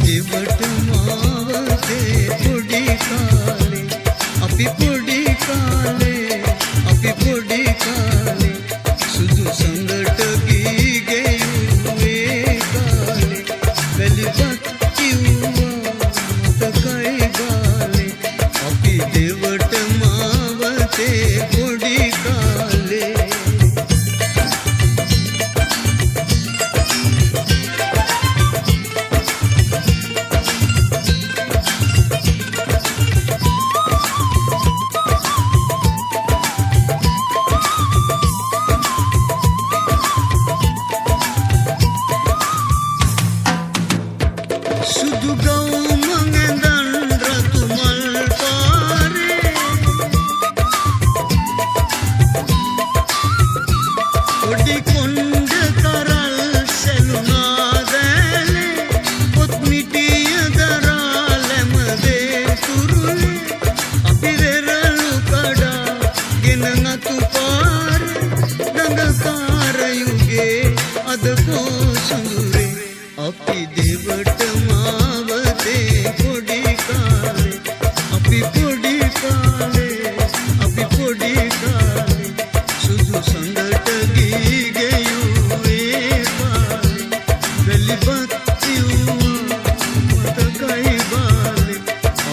දෙවට මාවතේ පොඩි කාලේ අපි පොඩි කාලේ සුදු සඳට ගී ගෙයුවේ කාලේ වැලිපත් කිව්වා මතකයි බාලේ අපි දෙවට මාවතේ පොඩි කාලේ සුදු ගවුම ඇඳන් රතු මල් පාරේ පොඩි කොණ්ඩ කරල් සැලුනා දැලේ පොත් මිටිය දරාලැම දේ තුරුලේ අපි වෙරළු කඩා ගෙන නතු පාරේ දඟකාර යුගේ අද පෝසුරේ අපි දෙවට මාවතේ පොඩි කාලේ අපි පොඩි කාලේ සුදු සඳට ගී ගෙයුවේ කාලේ වැලිපත් කිව්වා මතකයි බාලේ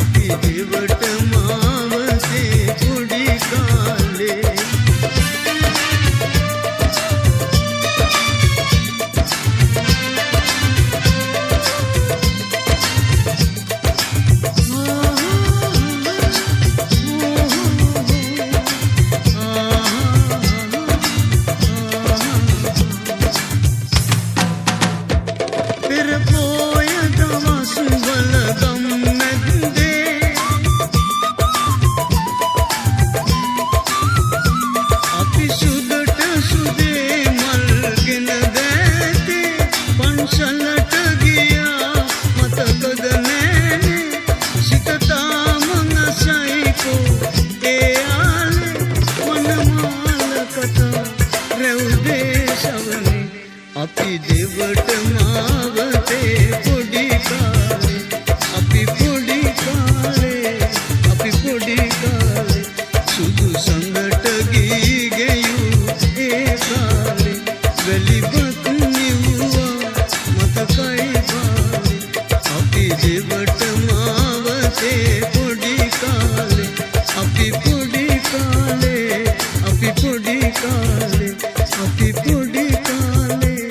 අපි දෙවට මාවතේ පොඩි කාලේ අපි දෙවට මාවතේ පොඩි කාලේ අපි පොඩි කාලේ සුදු සඳට ගී ගෙයූ ඒ කාලේ වැලිපත් නිව්වා මතකයි බාලේ අපි දෙවට මාවතේ පොඩි කාලේ අපි පොඩි කාලේ අපි පොඩි කාලේ අපි පොඩි කාලේ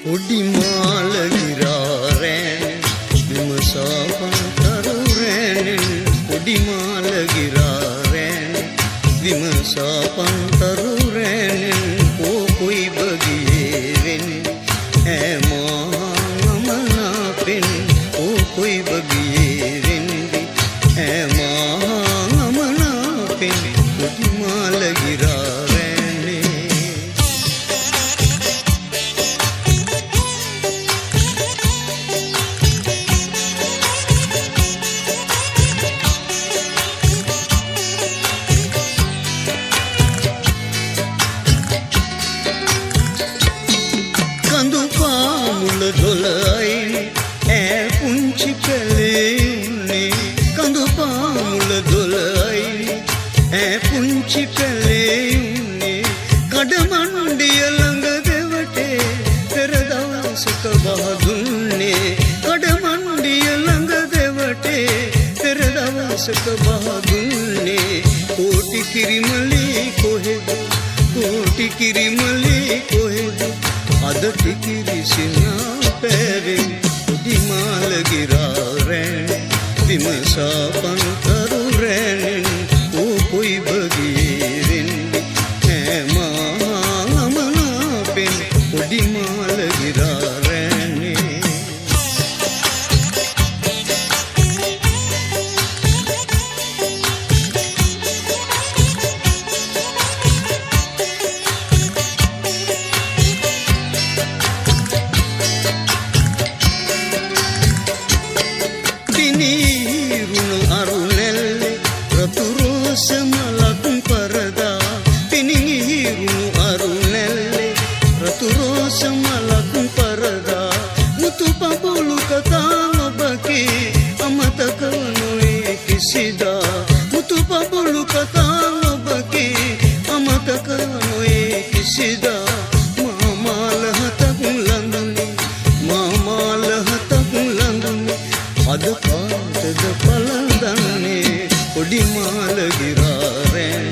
පොඩි මාලගිරාරෑන විමසාපන්තරුරෑනෙන් පොඩි මාලගිරාරෑන විමසාපන්තරුරෑනෙන් කොයි බගියේවෙන් ඇමාමනාපෙන් කොයි බගියේවෙන්දි ඇමාමනාපෙන් පොඩි මාලගිරාරෑනේ කඳු පාමුල දොළයිනේ ඈ පුංචි කලේ උන්නේ කඳු පාමුල දොළයිනේ ඈ පුංචි කලේ උන්නේ කඩමණ්ඩිය ළඟ දෙවටේ පෙර දවසක බහදුන්නේ කඩමණ්ඩිය ළඟ දෙවටේ පෙර දවසක බහදුන්නේ කෝටි කිරිමලේ කොහෙද අද ටිකිරිසිනා පැවෙන් පොඩි මාලගිරාරෑන විමසාපන්තරුරෑනෙන් කොයි බගියේවෙන්දි ඇමාමනාපෙන් පොඩි මාලගිරාරෑනේ පිනිරුණු අරුණැල්ලේ රතු රෝස මලක් පරදා පිනිරුණු අරුණැල්ලේ රතු රෝස මලක් පරදා මුතු පබුළු කතා ඔබගේ අමතක නොවේ කිසිදා මුතු පබුළු කතා ඔබගේ අමතක නොවේ කිසිදා මාමාල හතක් ලඳුනේ මාමාල හතක් ලඳුනේ අද කාටද පලඳන්නේ කොඩි මාල ගිරාරැන්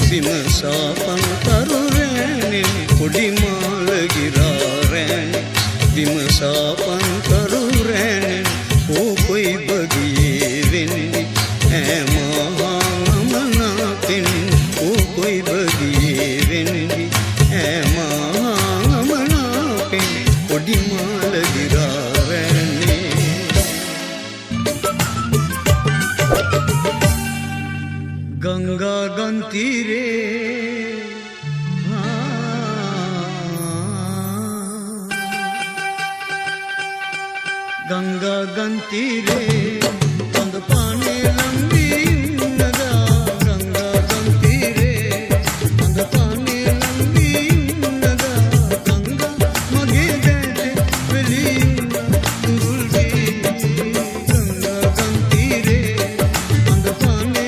විමසාපන් කරුරැන් කොඩි මාල ගිරාරැන් විමසාපන් කරුරැන් කොයි බගියේ වෙන්නේ ඈ මහාමනාපෙන් කොයි බගියේ වෙන්නේ ඈ මහාමනාපෙන් කොඩි මාල ගිරාරැන් गंगा गंतीरे गंगा गंतीरे अंद पाने लंबी नदा गंगा गंतीरे अंद पाने लंबी नदा गंगा मगे देते वेली तुरुलगी गंगा गंतीरे अंद पाने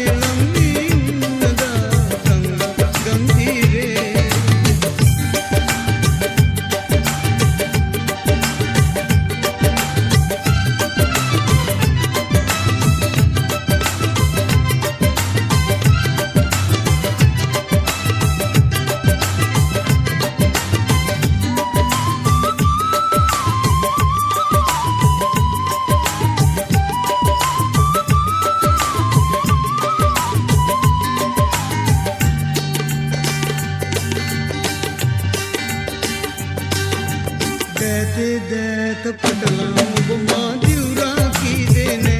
देते देत पटलाऊं बुमा दिवरा की देने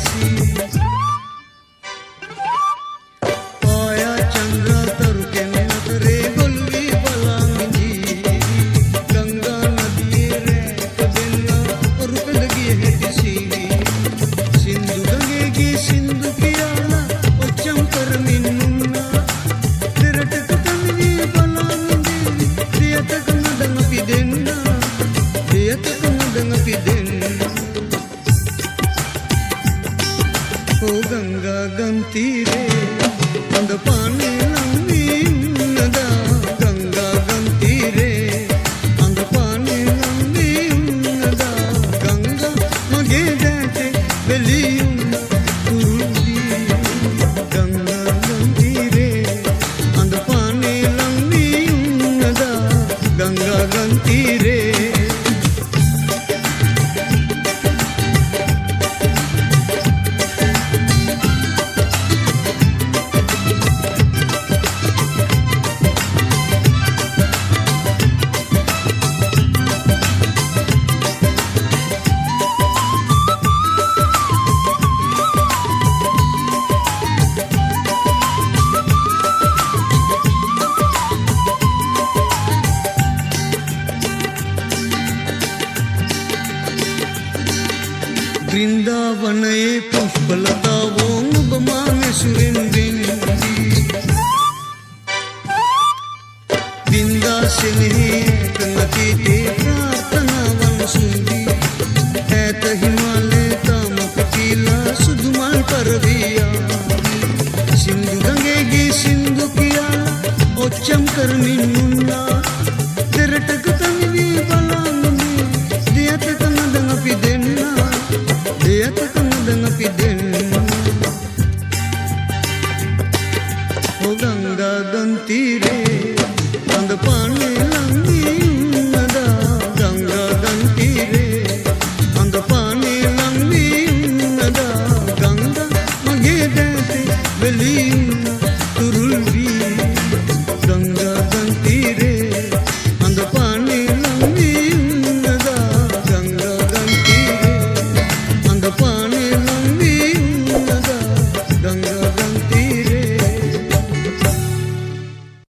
सी पाया चंद्रा तरु के नतरे गोलवी बलांग जी गंगा नदी रे कबिना रुक लगी है किसी सिंधु गंगे की सिंधु कियाला उच्चम कर मिन्नुना तिरटक तन्वी बलांग जी दियतक नदंग पिदेना ओ गंगा गंतीरे अंद पाने लंबी नदा गंगा गंतीरे अंद पाने लंबी नदा गंगा मगे देते वेलियुं तुरुलगी गंगा गंतीरे अंद पाने लंबी नदा गंगा गंतीरे वृंदावने पुष्पलताओं बमाने सुरेंद्रिंदी विंदासन कमति ते प्रार्थना वन सुंदी ऐत हिमालय तामक टीला सुधुमल परविया सिंधु गंगे की सिंधु किया ओचम कर मिन्नुना तिरटक तन्वी बलांगनी दियत कनदंग पिदेना ओ गंगा गंतीरे अंद पाने लंबी नदा गंगा गंतीरे अंद पाने लंबी नदा गंगा मगे देते वेली